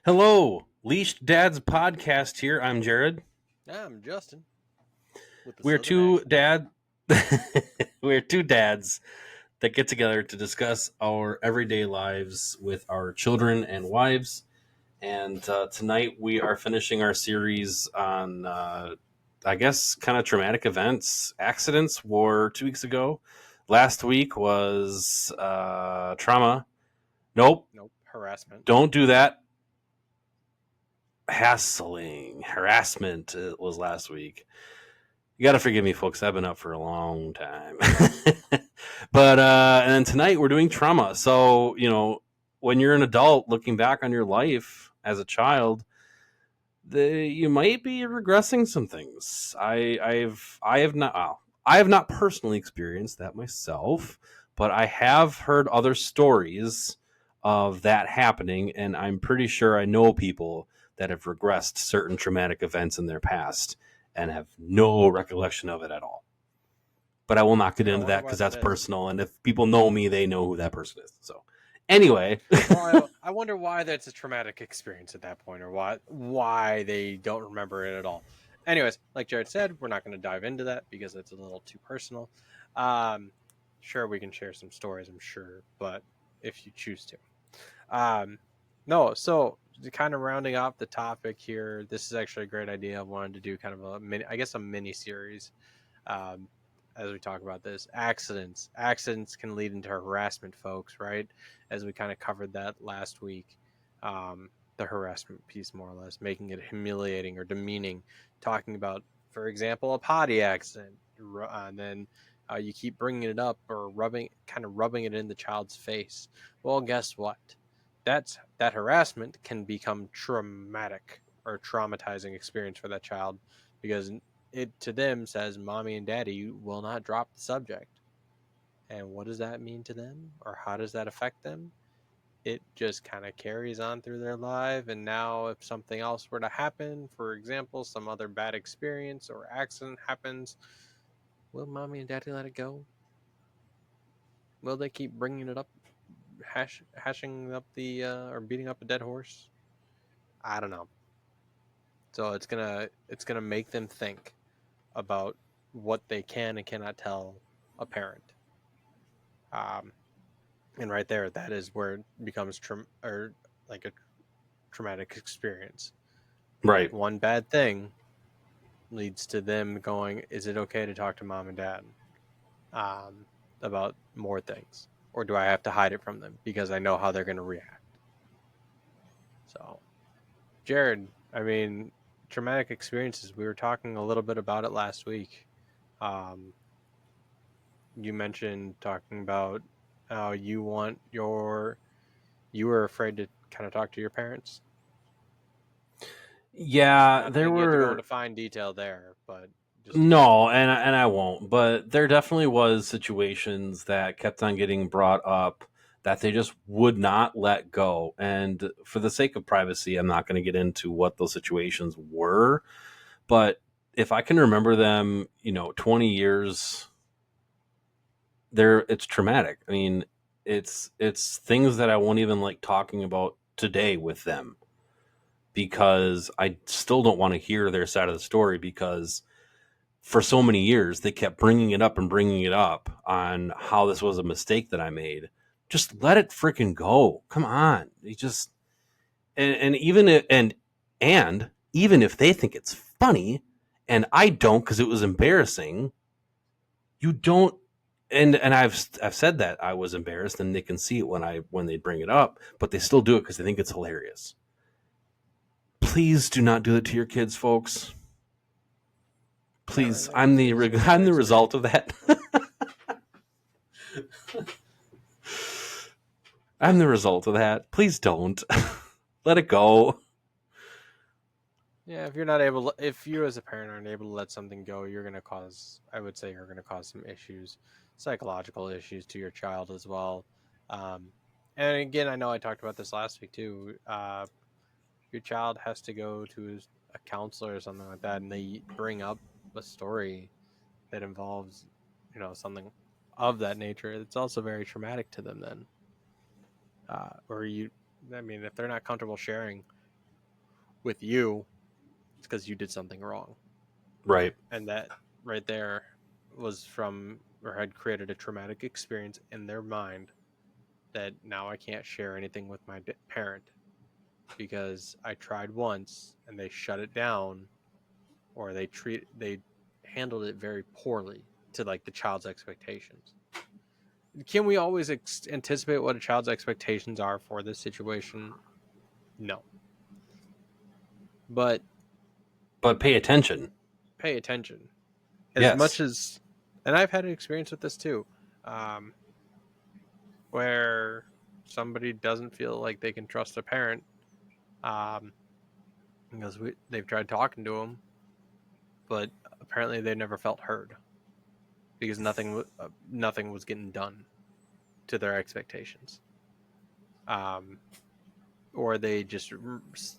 Hello, Leashed Dads podcast here. I'm Jared. I'm Justin with the We're Southern two accent. dad we're two dads that get together to discuss our everyday lives with our children and wives. And tonight we are finishing our series on I guess kind of traumatic events. Accidents were 2 weeks ago. Last week was trauma. Nope, Nope, harassment. don't do that. Hassling, harassment was last week. You got to forgive me, folks. I've been up for a long time. But and then tonight we're doing trauma. So when you're an adult looking back on your life as a child, you might be regressing some things. I have not personally experienced that myself, but I have heard other stories of that happening, and I'm pretty sure I know people that have regressed certain traumatic events in their past and have no recollection of it at all. But I will not get I into wonder that why because that that's is. personal, and if people know me, they know who that person is. So, anyway, Well, I wonder why that's a traumatic experience at that point, or why they don't remember it at all. Anyways, like Jared said, we're not going to dive into that because it's a little too personal. Um, sure, we can share some stories, I'm sure, but if you choose to. Um, no, so kind of rounding off the topic here, this is actually a great idea. I wanted to do kind of a mini series um, as we talk about this. Accidents can lead into harassment, folks, right? As we kind of covered that last week. The harassment piece, more or less, making it humiliating or demeaning, talking about, for example, a potty accident, and then you keep bringing it up or rubbing it in the child's face. Well, guess what? That harassment can become traumatic or traumatizing experience for that child because it to them says mommy and daddy will not drop the subject. And what does that mean to them, or how does that affect them? It just kind of carries on through their life, and now if something else were to happen, for example some other bad experience or accident happens, will mommy and daddy let it go? Will they keep bringing it up, hashing up the or beating up a dead horse? I don't know. So it's gonna make them think about what they can and cannot tell a parent. um, and right there, that is where it becomes or like a traumatic experience. right. One bad thing leads to them going, is it okay to talk to mom and dad um, about more things, or do I have to hide it from them because I know how they're going to react? So Jared, I mean, traumatic experiences, we were talking a little bit about it last week. um, you mentioned talking about how you were afraid to kind of talk to your parents. Yeah, Not there saying you have to go into were fine detail there, but just to kind of no, give and them. I won't. But there definitely was situations that kept on getting brought up that they just would not let go. And for the sake of privacy, I'm not going to get into what those situations were. But if I can remember them, 20 years, it's traumatic. I mean, it's things that I won't even like talking about today with them because I still don't want to hear their side of the story because for so many years they kept bringing it up and bringing it up on how this was a mistake that I made. Just let it freaking go. Come on. You just and even if, and even if they think it's funny and I don't because it was embarrassing, you don't and I've said that I was embarrassed and they can see it when they bring it up, but they still do it because they think it's hilarious. Please do not do it to your kids, folks. Yeah, right Please, there. Please do not I'm the result of experience. that. I'm the result of that. Please don't. Let it go. Yeah, if you're not able, if you as a parent aren't able to let something go, you're going to cause, I would say, you're going to cause some issues, psychological issues to your child as well. Um, and again, I know I talked about this last week too. Your child has to go to a counselor or something like that, and they bring up a story that involves, something of that nature. It's also very traumatic to them then. Or you, I mean, if they're not comfortable sharing, with you, it's because you did something wrong. Right. And that right there was from or had created a traumatic experience in their mind that now I can't share anything with my parent because I tried once and they shut it down, or they handled it very poorly to like the child's expectations. Can we always anticipate what a child's expectations are for this situation? No. But But pay attention. pay attention. As much Yes. as, and I've had an experience with this too, um, where somebody doesn't feel like they can trust a parent um, because they've tried talking to them, but apparently they never felt heard because nothing was getting done to their expectations. Um, or they just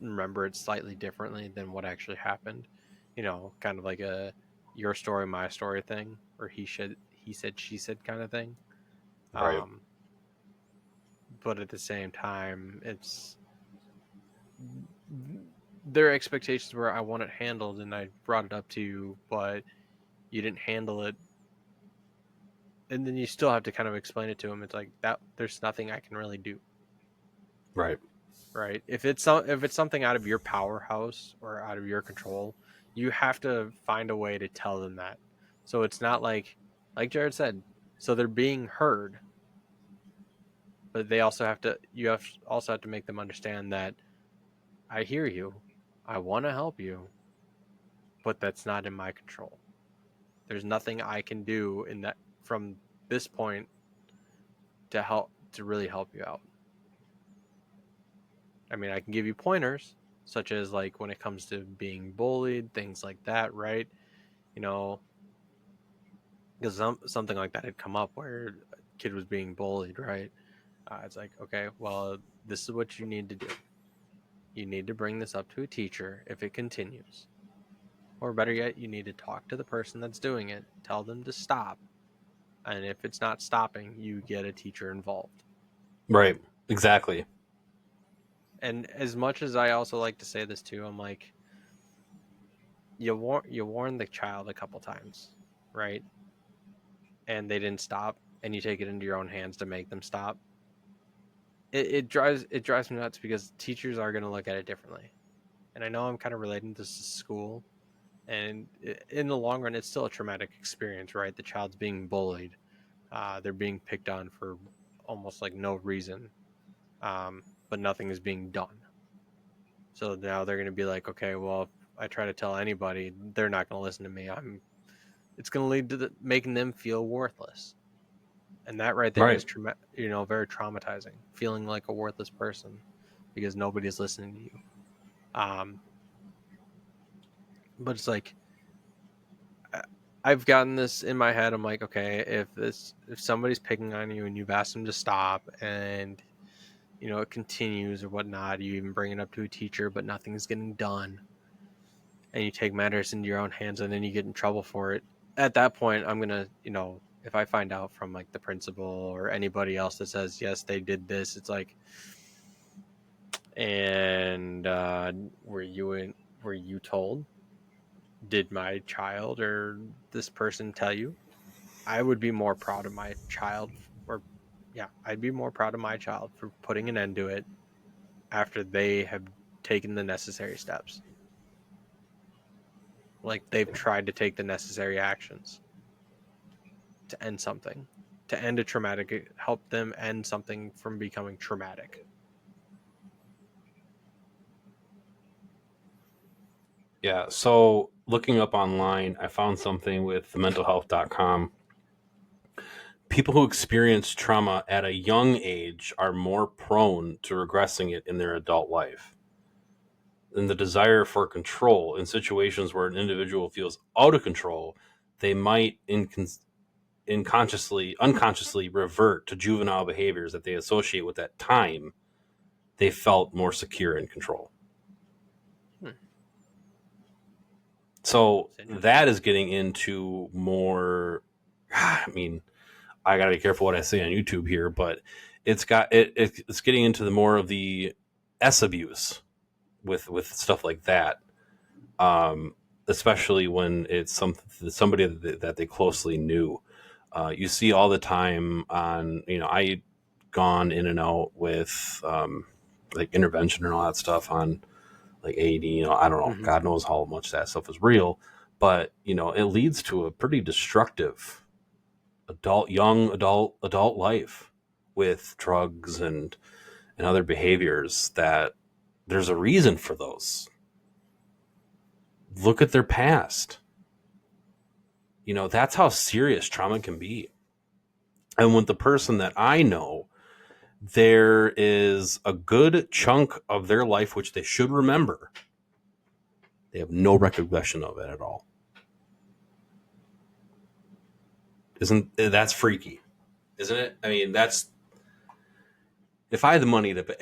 remember it slightly differently than what actually happened. You know, kind of like a your story, my story thing, or he said, she said kind of thing. Right. Um, but at the same time, it's their expectations were I want it handled, and I brought it up to you, but you didn't handle it, and then you still have to kind of explain it to them. It's like that. There's nothing I can really do. Right. Right? If it's something out of your powerhouse or out of your control, you have to find a way to tell them that. So it's not like Jared said, so they're being heard, but they also have to also have to make them understand that I hear you. I want to help you, but that's not in my control. There's nothing I can do in that from this point to really help you out. I mean, I can give you pointers, such as like when it comes to being bullied, things like that, right? You know, because something like that had come up where a kid was being bullied, right? It's like, okay, well, this is what you need to do. You need to bring this up to a teacher if it continues. Or better yet, you need to talk to the person that's doing it, tell them to stop. And if it's not stopping, you get a teacher involved. Right. Exactly. And as much as I also like to say this too, I'm like, you warn the child a couple times, right? And they didn't stop, and you take it into your own hands to make them stop. It drives me nuts because teachers are going to look at it differently. And I know I'm kind of relating this to school, and in the long run, it's still a traumatic experience, right? The child's being bullied, they're being picked on for almost like no reason, but nothing is being done. So now they're going to be like, okay, well, if I try to tell anybody, they're not going to listen to me. It's going to lead to making them feel worthless, and that right there is Right. very traumatizing, feeling like a worthless person because nobody's listening to you. Um, but it's like I've gotten this in my head. I'm like, okay, if somebody's picking on you and you've asked them to stop, and it continues or whatnot, you even bring it up to a teacher, but nothing's getting done, and you take matters into your own hands, and then you get in trouble for it. At that point, I'm gonna, if I find out from like the principal or anybody else that says yes, they did this, it's like, and were you told? Did my child or this person tell you? I would be more proud of my child, or yeah, I'd be more proud of my child for putting an end to it after they have taken the necessary steps. Like they've tried to take the necessary actions to end something, to end a traumatic, help them end something from becoming traumatic. Yeah. So looking up online, I found something with mentalhealth.com. People who experience trauma at a young age are more prone to regressing it in their adult life. And the desire for control in situations where an individual feels out of control, they might unconsciously revert to juvenile behaviors that they associate with that time they felt more secure in control. Hmm. So It's interesting. that is getting into more. I mean, I got to be careful what I say on YouTube here, but it's getting into the more of the S abuse with stuff like that, especially when it's somebody that they closely knew. You see all the time on, I gone in and out with like intervention and all that stuff on like AD. I don't know, Mm-hmm. God knows how much that stuff is real, but it leads to a pretty destructive adult life with drugs and other behaviors that there's a reason for those. Look at their past. That's how serious trauma can be. And with the person that I know, there is a good chunk of their life which they should remember. They have no recollection of it at all. Isn't that's freaky? Isn't it? I mean, that's if I had the money to pay,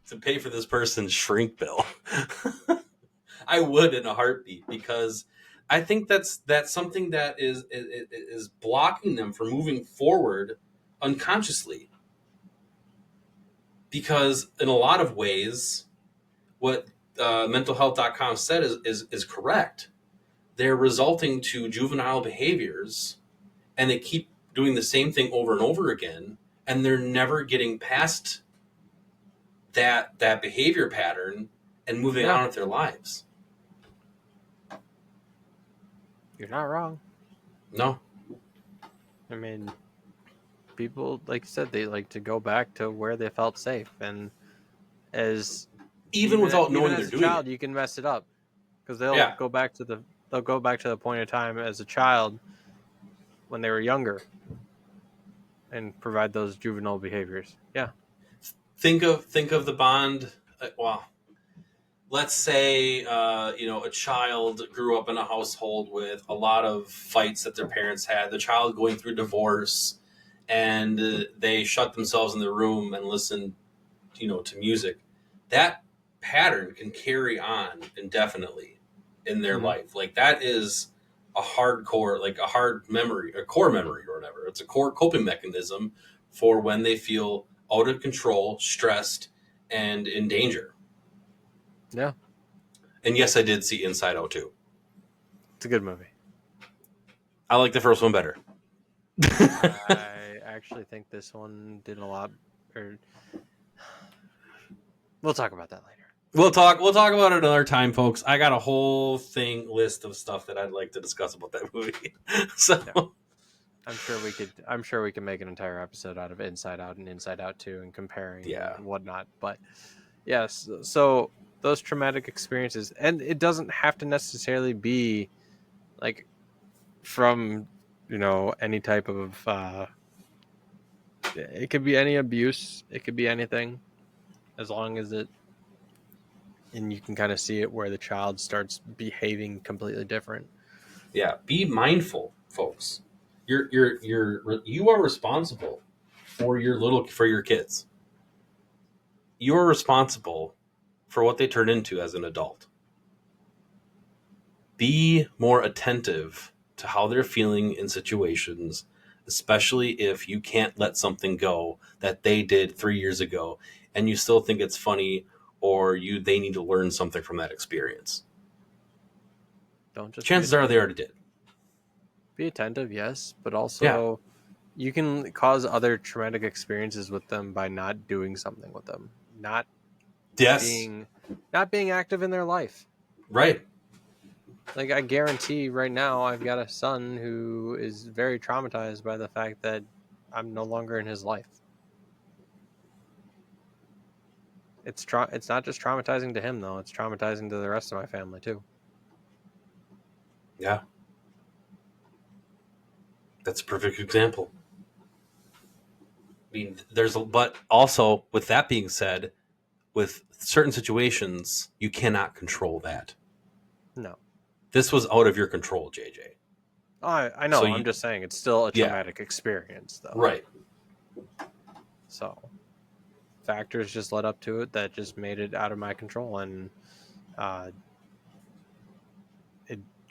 to pay for this person's shrink bill, I would in a heartbeat, because I think that's something that is blocking them from moving forward unconsciously. Because in a lot of ways, what mentalhealth.com said is correct. They're resulting to juvenile behaviors, and they keep doing the same thing over and over again, and they're never getting past that behavior pattern and moving on with their lives. You're not wrong. No. I mean, people, like you said, they like to go back to where they felt safe, and even without knowing as they're a doing child, it. you can mess it up, because they'll go back to the point of time as a child when they were younger and provide those juvenile behaviors. Yeah. Think of the bond. Well, let's say a child grew up in a household with a lot of fights that their parents had. The child going through divorce, and they shut themselves in the room and listen, to music. That pattern can carry on indefinitely in their life. Like, that is a hardcore, like a hard memory, a core memory or whatever. It's a core coping mechanism for when they feel out of control, stressed, and in danger. Yeah. And yes, I did see Inside Out too. It's a good movie. I like the first one better. I actually think this one did a lot. Or we'll talk about that later. We'll talk about it another time, folks. I got a whole list of stuff that I'd like to discuss about that movie. So yeah. I'm sure we can make an entire episode out of Inside Out and Inside Out 2 and comparing and whatnot. But yes, so those traumatic experiences, and it doesn't have to necessarily be like from any type of it could be any abuse, it could be anything, as long as and you can kind of see it where the child starts behaving completely different. Yeah, be mindful, folks. You are responsible for your kids. You are responsible for what they turn into as an adult. Be more attentive to how they're feeling in situations, especially if you can't let something go that they did 3 years ago and you still think it's funny, or they need to learn something from that experience. Don't just Chances are they already did. Be attentive, yes, but also you can cause other traumatic experiences with them by not doing something with them, not being active in their life. Right. Like, I guarantee right now I've got a son who is very traumatized by the fact that I'm no longer in his life. It's not just traumatizing to him, though. It's traumatizing to the rest of my family too. Yeah. That's a perfect example. I mean, but also, with that being said, with certain situations, you cannot control that. No. This was out of your control, JJ. I know. I'm just saying it's still a traumatic experience, though. Right. So factors just led up to it that just made it out of my control, and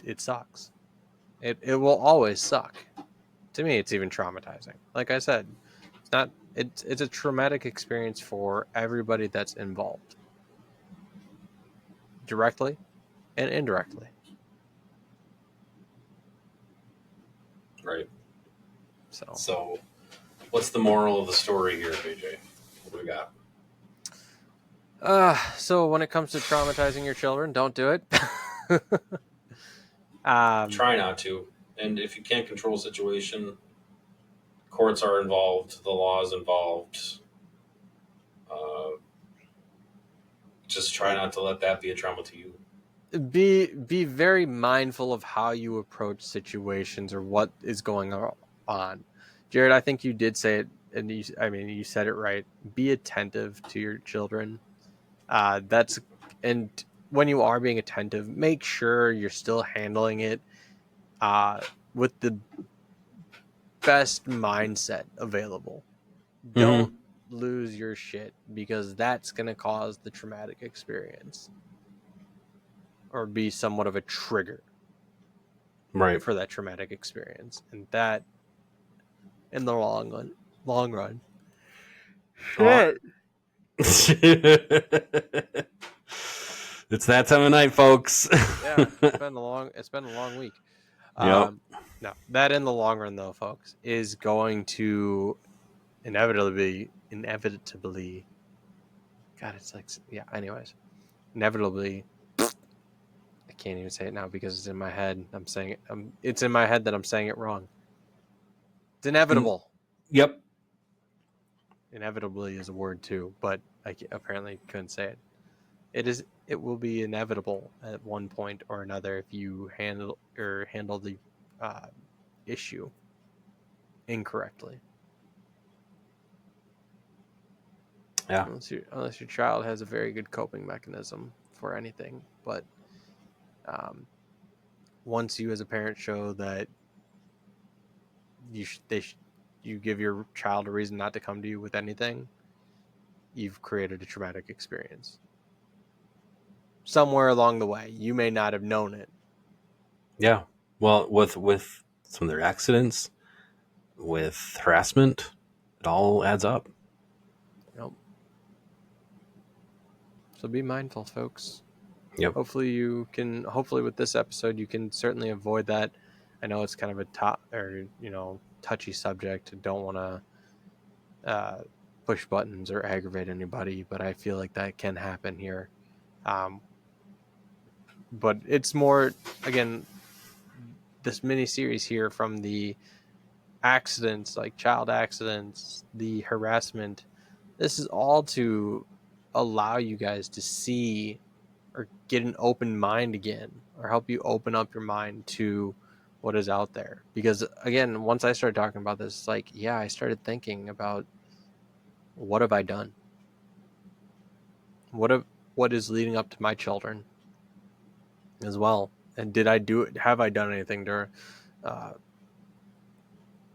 it sucks. It will always suck. To me, it's even traumatizing. Like I said, it's a traumatic experience for everybody that's involved. directly and indirectly. Right. So, So, what's the moral of the story here, AJ? What do we got? so when it comes to traumatizing your children, don't do it. Try not to. And if you can't control a situation, courts are involved, the law is involved. Uh, just try not to let that be a trauma to you. Be very mindful of how you approach situations or what is going on. Jared, I think you did say it, and you said it right. Be attentive to your children. That's and when you are being attentive, make sure you're still handling it uh, with the best mindset available. Don't Mm-hmm. lose your shit because that's going to cause the traumatic experience or be somewhat of a trigger Right. for that traumatic experience, and that in the long run Well, shit. it's that time of night, folks. Yeah, it's been a long week. Yep. um no, that in the long run though, folks, is going to inevitably god, it's like, yeah, anyways, inevitably, I can't even say it now because it's in my head. I'm saying it. It's in my head that I'm saying it wrong. It's inevitable. Yep. Inevitably is a word too, but I apparently couldn't say it. It is. It will be inevitable at one point or another if you handle the uh, issue incorrectly. Yeah. Unless your child has a very good coping mechanism for anything, but um, once you as a parent show that you give your child a reason not to come to you with anything, you've created a traumatic experience. Somewhere along the way, you may not have known it. Yeah. Well, with some of their accidents, with harassment, it all adds up. Yep. So be mindful, folks. Yep. Hopefully with this episode you can certainly avoid that. I know it's kind of a touchy subject. Don't want to push buttons or aggravate anybody, but I feel like that can happen here. Um, but it's more, again, this mini series here, from the accidents, like child accidents, the harassment. This is all to allow you guys to see or get an open mind again, or help you open up your mind to what is out there. Because again, once I started talking about this, it's like, yeah, I started thinking about, what have I done? What is leading up to my children as well? And did I do it? Have I done anything uh,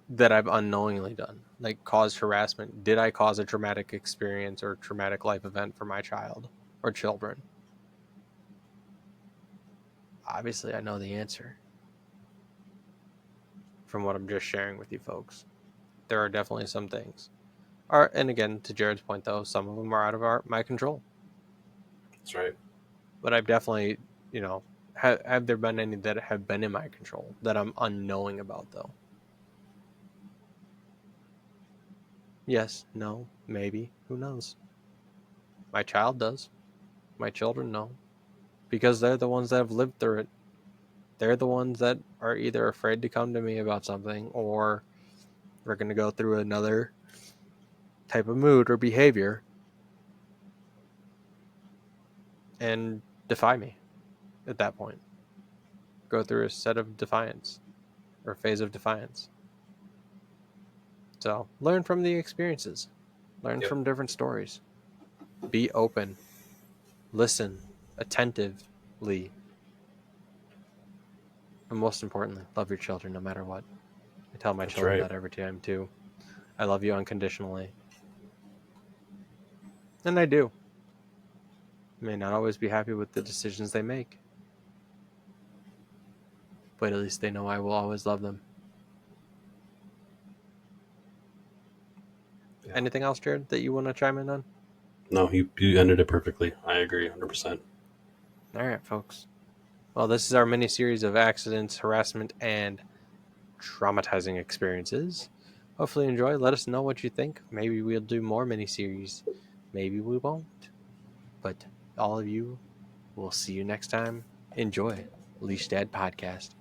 that I've unknowingly done, like caused harassment? Did I cause a traumatic experience or traumatic life event for my child or children? Obviously, I know the answer from what I'm just sharing with you folks. There are definitely some things. And again, to Jared's point, though, some of them are out of my control. That's right. But I've definitely, have there been any that have been in my control that I'm unknowing about, though? Yes, no, maybe. Who knows? My child does. My children know, because they're the ones that have lived through it. They're the ones that are either afraid to come to me about something, or they're going to go through another type of mood or behavior and defy me at that point. Go through a set of defiance, or phase of defiance. So learn from the experiences, learn Yep. from different stories, be open, listen attentively, and most importantly, love your children no matter what. I tell my That's children right. that every time too. I love you unconditionally. And I do. I may not always be happy with the decisions they make, but at least they know I will always love them. Yeah. Anything else, Jared, that you want to chime in on? No, you ended it perfectly. I agree 100%. All right, folks. Well, this is our mini series of accidents, harassment, and traumatizing experiences. Hopefully, you enjoy. Let us know what you think. Maybe we'll do more mini series. Maybe we won't. But all of you, we'll see you next time. Enjoy Leash Dad Podcast.